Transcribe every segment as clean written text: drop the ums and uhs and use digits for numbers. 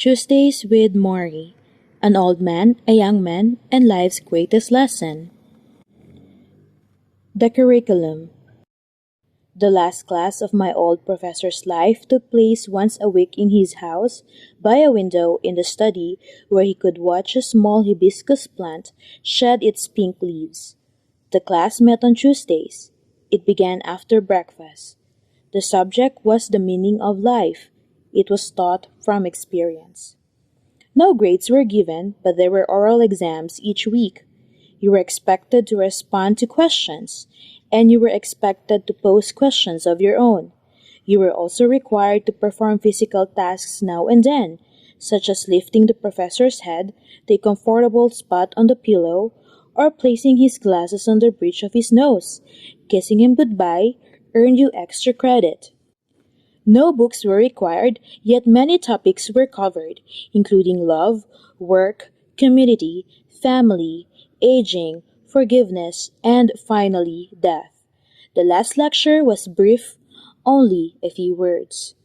Tuesdays with Morrie, an old man, a young man, and life's greatest lesson. The curriculum. The last class of my old professor's life took place once a week in his house, by a window in the study where he could watch a small hibiscus plant shed its pink leaves. The class met on Tuesdays. It began after breakfast. The subject was the meaning of life. It was taught from experience. No grades were given, but there were oral exams each week. You were expected to respond to questions, and you were expected to pose questions of your own. You were also required to perform physical tasks now and then, such as lifting the professor's head to a comfortable spot on the pillow, or placing his glasses on the bridge of his nose. Kissing him goodbye earned you extra credit. No books were required, yet many topics were covered, including love, work, community, family, aging, forgiveness, and finally, death. The last lecture was brief, only a few words.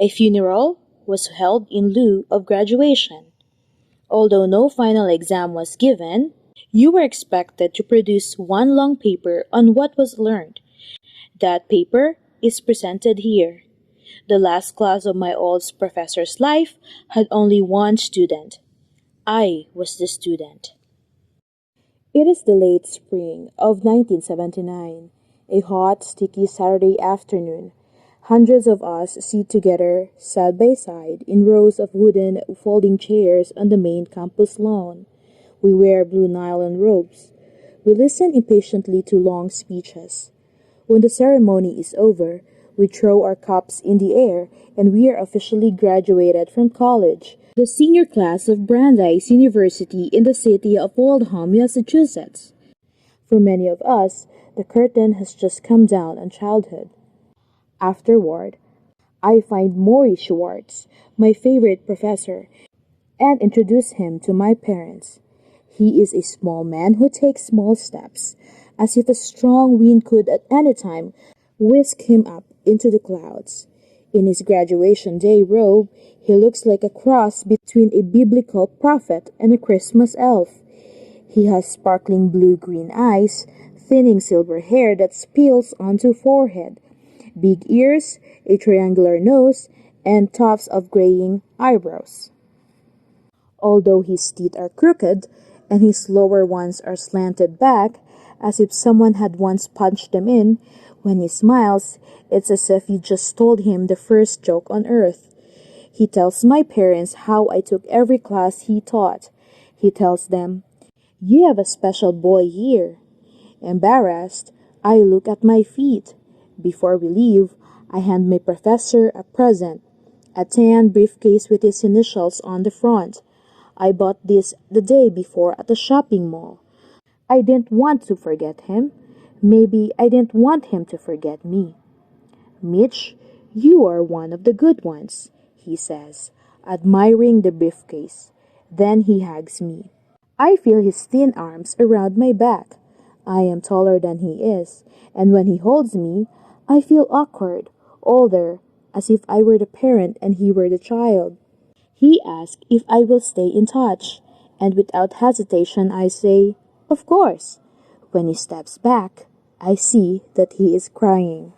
A funeral was held in lieu of graduation. Although no final exam was given, you were expected to produce one long paper on what was learned. That paper is presented here. The last class of my old professor's life had only one student. I was the student. It is the late spring of 1979, a hot, sticky Saturday afternoon. Hundreds of us sit together, side by side, in rows of wooden folding chairs on the main campus lawn. We wear blue nylon robes. We listen impatiently to long speeches. When the ceremony is over, we throw our cups in the air and we are officially graduated from college, the senior class of Brandeis University in the city of Oldham, Massachusetts. For many of us, the curtain has just come down on childhood. Afterward, I find Morrie Schwartz, my favorite professor, and introduce him to my parents. He is a small man who takes small steps, as if a strong wind could at any time whisk him up into the clouds. In his graduation day robe, he looks like a cross between a biblical prophet and a Christmas elf. He has sparkling blue-green eyes, thinning silver hair that spills onto forehead, big ears, a triangular nose, and tufts of graying eyebrows. Although his teeth are crooked, and his lower ones are slanted back, as if someone had once punched them in, when he smiles, it's as if you just told him the first joke on earth. He tells my parents how I took every class he taught. He tells them, "You have a special boy here." Embarrassed, I look at my feet. Before we leave, I hand my professor a present, a tan briefcase with his initials on the front. I bought this the day before at the shopping mall. I didn't want to forget him. Maybe I didn't want him to forget me. "Mitch, you are one of the good ones," he says, admiring the briefcase. Then he hugs me. I feel his thin arms around my back. I am taller than he is, and when he holds me, I feel awkward, older, as if I were the parent and he were the child. He asks if I will stay in touch, and without hesitation I say, "Of course." When he steps back, I see that he is crying.